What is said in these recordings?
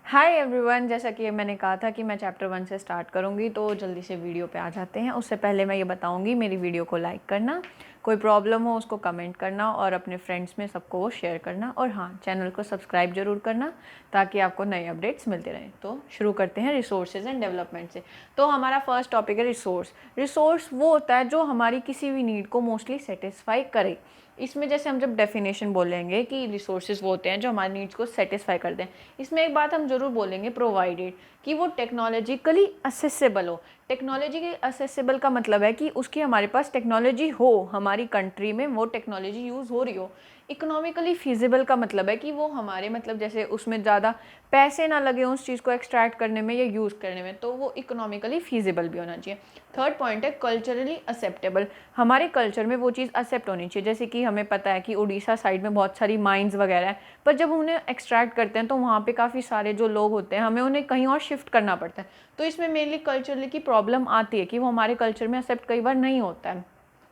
Hi everyone, जैसा कि मैंने कहा था कि मैं चैप्टर 1 से स्टार्ट करूंगी, तो जल्दी से वीडियो पे आ जाते हैं। उससे पहले मैं ये बताऊंगी, मेरी वीडियो को लाइक करना, कोई प्रॉब्लम हो उसको कमेंट करना और अपने फ्रेंड्स में सबको वो शेयर करना, और हाँ, चैनल को सब्सक्राइब जरूर करना ताकि आपको नए अपडेट्स मिलते रहें। तो शुरू करते हैं रिसोर्सेज एंड डेवलपमेंट से। तो हमारा फर्स्ट टॉपिक है रिसोर्स। रिसोर्स वो होता है जो हमारी किसी भी नीड को मोस्टली सेटिस्फाई करे। इसमें जैसे हम जब डेफिनेशन बोलेंगे कि रिसोर्सेज वो होते हैं जो हमारी नीड्स को सेटिस्फाई कर दें, इसमें एक बात हम ज़रूर बोलेंगे, प्रोवाइडेड, कि वो टेक्नोलॉजिकली असेसेबल हो। टेक्नोलॉजी के असेसेबल का मतलब है कि उसकी हमारे पास टेक्नोलॉजी हो, हमारी कंट्री में वो टेक्नोलॉजी यूज़ हो रही हो। इकोनॉमिकली फीजिबल का मतलब है कि वो हमारे मतलब जैसे उसमें ज़्यादा पैसे ना लगे उस चीज़ को एक्सट्रैक्ट करने में या यूज़ करने में, तो वो इकोनॉमिकली फीजिबल भी होना चाहिए। थर्ड पॉइंट है कल्चरली एक्सेप्टेबल। हमारे कल्चर में वो चीज़ एक्सेप्ट होनी चाहिए। जैसे कि हमें पता है कि उड़ीसा साइड में बहुत सारी माइंस वगैरह है, पर जब उन्हें एक्सट्रैक्ट करते हैं तो वहाँ पे काफ़ी सारे जो लोग होते हैं, हमें उन्हें कहीं और शिफ्ट करना पड़ता है। तो इसमें मेनली कल्चरली की प्रॉब्लम आती है कि वो हमारे कल्चर में एक्सेप्ट कई बार नहीं होता है,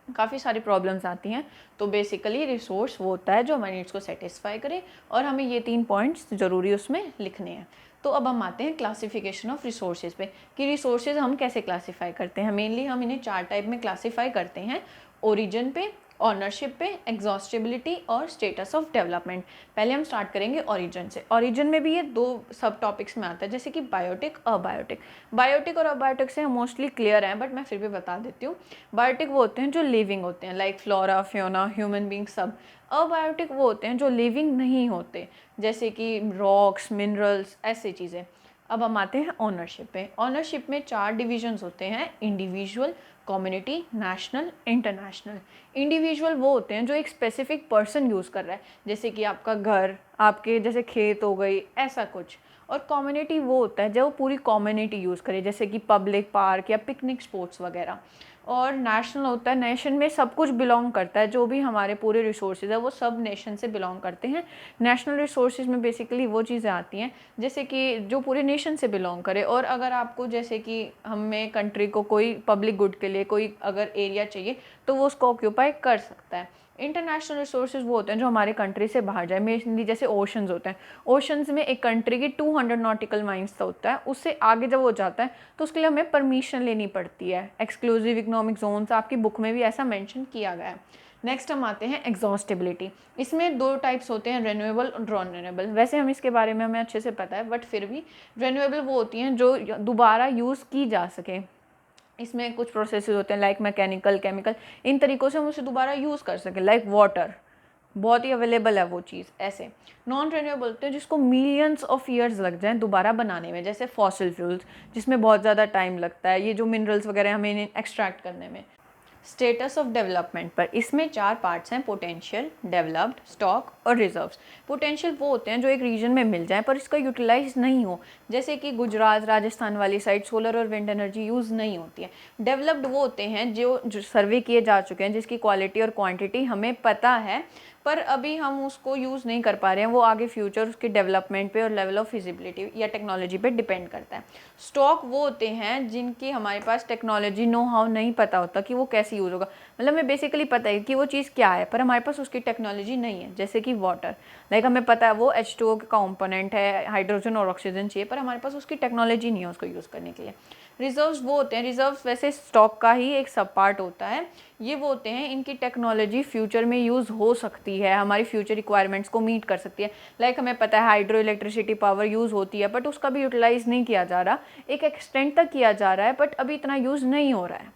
काफ़ी सारी प्रॉब्लम्स आती हैं। तो बेसिकली रिसोर्स वो होता है जो हमारी नीड्स को सेटिस्फाई करे, और हमें ये 3 पॉइंट्स ज़रूरी उसमें लिखने हैं। तो अब हम आते हैं क्लासिफिकेशन ऑफ रिसोर्सेज पे, कि रिसोर्सेज हम कैसे क्लासीफाई करते हैं। मेनली हम इन्हें 4 टाइप में क्लासीफाई करते हैं: ओरिजिन पे, ऑनरशिप पे, एग्जॉस्टिबिलिटी और स्टेटस ऑफ डेवलपमेंट। पहले हम स्टार्ट करेंगे ओरिजिन से। ओरिजिन में भी ये 2 सब टॉपिक्स में आता है, जैसे कि बायोटिक, अबायोटिक। बायोटिक और अबायोटिक से हम मोस्टली क्लियर हैं, बट मैं फिर भी बता देती हूँ। बायोटिक वो होते हैं जो लिविंग होते हैं, like flora, Fiona, human being सब। अबायोटिक वो होते हैं जो लिविंग नहीं होते, जैसे कि रॉक्स, मिनरल्स, ऐसी चीज़ें। अब हम आते हैं ओनरशिप पे। ओनरशिप में 4 डिविजन्स होते हैं: individual, community, national, international. Individual वो होते हैं जो एक स्पेसिफिक पर्सन यूज़ कर रहा है, जैसे कि आपका घर, आपके जैसे खेत हो गई, ऐसा कुछ। और कम्युनिटी वो होता है जो पूरी कम्युनिटी यूज़ करे, जैसे कि पब्लिक पार्क या पिकनिक स्पॉट्स वगैरह। और नेशनल होता है, नेशन में सब कुछ बिलोंग करता है, जो भी हमारे पूरे रिसोर्सेज है वो सब नेशन से बिलोंग करते हैं। नेशनल रिसोर्सेज में बेसिकली वो चीज़ें आती हैं जैसे कि जो पूरे नेशन से बिलोंग करे। और अगर आपको जैसे कि हमें कंट्री को कोई पब्लिक गुड के लिए कोई अगर एरिया चाहिए तो वो उसको ऑक्यूपाई कर सकता है। इंटरनेशनल रिसोर्सेज वो होते हैं जो हमारे कंट्री से बाहर जाए, मेनली जैसे ओशंस होते हैं। ओशंस में एक कंट्री की 200 नॉटिकल माइल्स होता है, उससे आगे जब वो जाता है तो उसके लिए हमें परमिशन लेनी पड़ती है। एक्सक्लूसिव इकोनॉमिक जोन्स आपकी बुक में भी ऐसा मेंशन किया गया है। नेक्स्ट हम आते हैं एग्जॉस्टिबिलिटी। इसमें 2 टाइप्स होते हैं, रिन्यूएबल और नॉन रिन्यूएबल। वैसे हम इसके बारे में हमें अच्छे से पता है, बट फिर भी रिन्यूएबल वो होती हैं जो दोबारा यूज़ की जा सके। इसमें कुछ प्रोसेसेस होते हैं लाइक मैकेनिकल, केमिकल, इन तरीक़ों से हम उसे दोबारा यूज़ कर सकें। लाइक वाटर, बहुत ही अवेलेबल है वो चीज़। ऐसे नॉन रिन्यूएबल होते हैं जिसको मिलियंस ऑफ ईयर्स लग जाएं दोबारा बनाने में, जैसे फॉसिल फ्यूल्स, जिसमें बहुत ज़्यादा टाइम लगता है, ये जो मिनरल्स वगैरह हमें इन्हें एक्सट्रैक्ट करने में। स्टेटस ऑफ डेवलपमेंट पर इसमें 4 पार्ट्स हैं: पोटेंशियल, डेवलप्ड, स्टॉक और रिजर्व्स। पोटेंशियल वो होते हैं जो एक रीजन में मिल जाए पर इसका यूटिलाइज नहीं हो, जैसे कि गुजरात, राजस्थान वाली साइड सोलर और विंड एनर्जी यूज़ नहीं होती है। डेवलप्ड वो होते हैं जो सर्वे किए जा चुके हैं, जिसकी क्वालिटी और क्वांटिटी हमें पता है, पर अभी हम उसको यूज़ नहीं कर पा रहे हैं। वो आगे फ्यूचर उसके डेवलपमेंट पे और लेवल ऑफ फिजिबिलिटी या टेक्नोलॉजी पे डिपेंड करता है। स्टॉक वो होते हैं जिनकी हमारे पास टेक्नोलॉजी नो हाउ नहीं पता होता कि वो कैसे यूज़ होगा। मतलब हमें बेसिकली पता है कि वो चीज़ क्या है, पर हमारे पास उसकी टेक्नोलॉजी नहीं है। जैसे कि वाटर, लाइक हमें पता है वो H2O का कंपोनेंट है, हाइड्रोजन और ऑक्सीजन चाहिए, पर हमारे पास उसकी टेक्नोलॉजी नहीं है उसको यूज़ करने के लिए। रिजर्व्स वो होते हैं, रिजर्व्स वैसे स्टॉक का ही एक सब पार्ट होता है। ये वो होते हैं इनकी टेक्नोलॉजी फ्यूचर में यूज़ हो सकती है, हमारी फ्यूचर रिक्वायरमेंट्स को मीट कर सकती है। लाइक हमें पता है हाइड्रो इलेक्ट्रिसिटी पावर यूज़ होती है, बट उसका भी यूटिलाइज़ नहीं किया जा रहा। एक एक्सटेंट तक किया जा रहा है, बट अभी इतना यूज़ नहीं हो रहा है।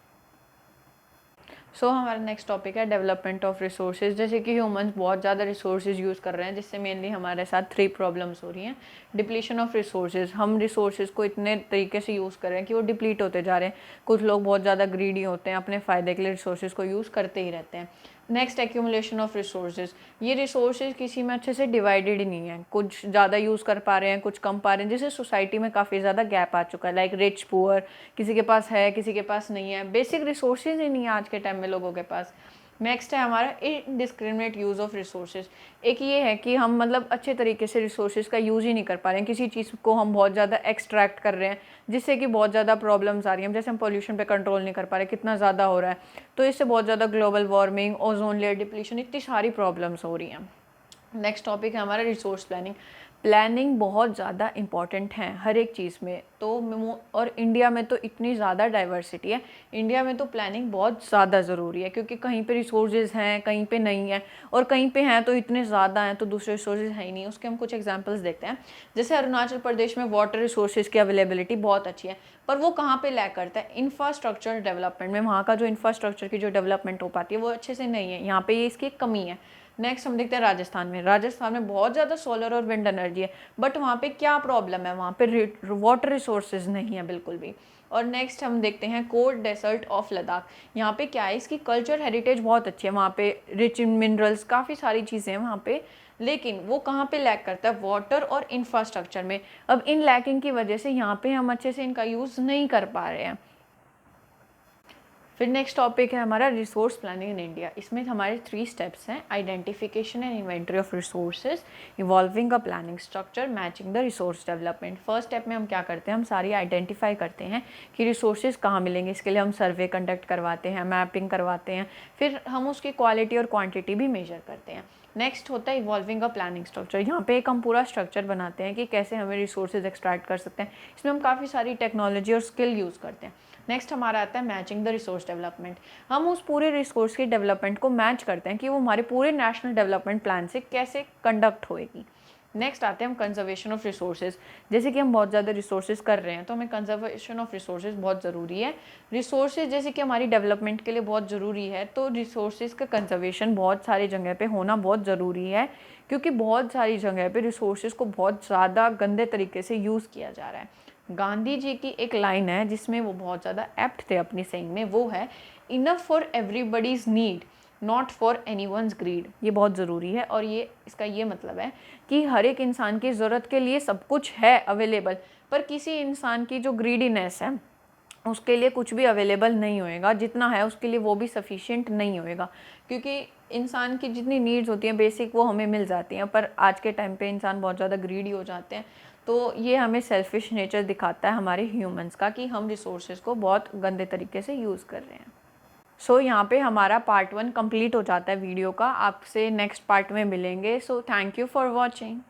हमारा नेक्स्ट टॉपिक है डेवलपमेंट ऑफ रिसोर्सेज। जैसे कि ह्यूमंस बहुत ज़्यादा रिसोर्सेज यूज़ कर रहे हैं, जिससे मेनली हमारे साथ 3 प्रॉब्लम्स हो रही हैं। डिप्लीशन ऑफ रिसोर्सेज, हम रिसोर्सेज को इतने तरीके से यूज़ कर रहे हैं कि वो डिप्लीट होते जा रहे हैं। कुछ लोग बहुत ज़्यादा ग्रीडी होते हैं, अपने फ़ायदे के लिए रिसोर्सेज को यूज़ करते ही रहते हैं। नेक्स्ट एक्यूमुलेशन ऑफ रिसोर्सेज, ये रिसोर्सेज किसी में अच्छे से डिवाइडेड ही नहीं है, कुछ ज़्यादा यूज़ कर पा रहे हैं, कुछ कम पा रहे हैं, जिससे सोसाइटी में काफ़ी ज़्यादा गैप आ चुका है। लाइक रिच पुअर, किसी के पास है किसी के पास नहीं है, बेसिक रिसोर्सेज ही नहीं है आज के टाइम में लोगों के पास। नेक्स्ट है हमारा इनडिस्क्रिमिनेट यूज़ ऑफ रिसोर्सेज। एक ये है कि हम मतलब अच्छे तरीके से रिसोर्सेज का यूज़ ही नहीं कर पा रहे हैं, किसी चीज़ को हम बहुत ज़्यादा एक्सट्रैक्ट कर रहे हैं, जिससे कि बहुत ज़्यादा प्रॉब्लम्स आ रही हैं। जैसे हम पॉल्यूशन पे कंट्रोल नहीं कर पा रहे, कितना ज़्यादा हो रहा है, तो इससे बहुत ज़्यादा global warming, ozone layer depletion, इतनी सारी प्रॉब्लम्स हो रही हैं। नेक्स्ट टॉपिक है हमारा रिसोर्स प्लानिंग। प्लानिंग बहुत ज़्यादा इम्पॉर्टेंट है हर एक चीज़ में। तो और इंडिया में तो इतनी ज़्यादा डाइवर्सिटी है, इंडिया में तो प्लानिंग बहुत ज़्यादा ज़रूरी है, क्योंकि कहीं पे रिसोर्सेज हैं, कहीं पे नहीं है, और कहीं पे हैं तो इतने ज़्यादा हैं तो दूसरे रिसोर्सेज है ही नहीं। उसके हम कुछ एग्जांपल्स देखते हैं। जैसे अरुणाचल प्रदेश में वाटर रिसोर्सेज की अवेलेबिलिटी बहुत अच्छी है, पर वो कहाँ पे लैक करता है? इंफ्रास्ट्रक्चर डेवलपमेंट में। वहाँ का जो इंफ्रास्ट्रक्चर की जो डेवलपमेंट हो पाती है वो अच्छे से नहीं है, यहाँ पे ये इसकी एक कमी है। नेक्स्ट हम देखते हैं राजस्थान में। राजस्थान में बहुत ज़्यादा सोलर और विंड एनर्जी है, बट वहाँ पे क्या प्रॉब्लम है? वहाँ पे वाटर रिसोर्सेज नहीं है बिल्कुल भी। और नेक्स्ट हम देखते हैं कोल्ड डेजर्ट ऑफ लद्दाख। यहाँ पे क्या है, इसकी कल्चर हेरिटेज बहुत अच्छी है, वहाँ पे रिच इन मिनरल्स, काफ़ी सारी चीज़ें हैं वहाँ पे, लेकिन वो कहाँ पे लैक करता है? वाटर और इंफ्रास्ट्रक्चर में। अब इन लैकिंग की वजह से यहाँ पे हम अच्छे से इनका यूज़ नहीं कर पा रहे हैं। फिर नेक्स्ट टॉपिक है हमारा रिसोर्स प्लानिंग इन इंडिया। इसमें हमारे 3 स्टेप्स हैं: identification and inventory of resources, evolving a planning structure, matching the resource development. First step में हम क्या करते हैं? हम सारी आइडेंटिफाई करते हैं कि रिसोर्सेज कहाँ मिलेंगे। इसके लिए हम सर्वे कंडक्ट करवाते हैं, मैपिंग करवाते हैं, फिर हम उसकी क्वालिटी और क्वान्टिटी भी मेजर करते हैं। नेक्स्ट होता है इवॉल्विंग अ प्लानिंग स्ट्रक्चर। यहाँ पे एक हम पूरा स्ट्रक्चर बनाते हैं कि कैसे हमें रिसोर्सेज एक्सट्रैक्ट कर सकते हैं। इसमें हम काफ़ी सारी टेक्नोलॉजी और स्किल यूज़ करते हैं। नेक्स्ट हमारा आता है मैचिंग द रिसोर्स डेवलपमेंट। हम उस पूरे रिसोर्स की डेवलपमेंट को मैच करते हैं कि वो हमारे पूरे नेशनल डेवलपमेंट प्लान से कैसे कंडक्ट होएगी। नेक्स्ट आते हैं हम कंजर्वेशन ऑफ रिसोर्सेज। जैसे कि हम बहुत ज़्यादा रिसोर्सेज कर रहे हैं तो हमें कंजर्वेशन ऑफ रिसोर्सेज बहुत ज़रूरी है। रिसोर्सेज जैसे कि हमारी डेवलपमेंट के लिए बहुत ज़रूरी है, तो रिसोर्सेज का कंजर्वेशन बहुत सारी जगह पे होना बहुत ज़रूरी है, क्योंकि बहुत सारी जगह पे रिसोर्सेज को बहुत ज़्यादा गंदे तरीके से यूज़ किया जा रहा है। गांधी जी की एक लाइन है जिसमें वो बहुत ज़्यादा एप्ट थे अपनी सेइंग में, वो है enough for everybody's need, not for anyone's greed. ये बहुत ज़रूरी है, और ये इसका ये मतलब है कि हर एक इंसान की ज़रूरत के लिए सब कुछ है अवेलेबल, पर किसी इंसान की जो ग्रीडीनेस है उसके लिए कुछ भी अवेलेबल नहीं होएगा। जितना है उसके लिए वो भी सफिशिएंट नहीं होएगा, क्योंकि इंसान की जितनी नीड्स होती हैं बेसिक वो हमें मिल जाती हैं, पर आज के टाइम पे इंसान बहुत ज़्यादा ग्रीडी हो जाते हैं। तो ये हमें सेल्फिश नेचर दिखाता है हमारे ह्यूमंस का, कि हम रिसोर्सेज को बहुत गंदे तरीके से यूज़ कर रहे हैं। सो यहाँ पे हमारा पार्ट 1 कंप्लीट हो जाता है वीडियो का। आपसे नेक्स्ट पार्ट में मिलेंगे। So thank you for watching.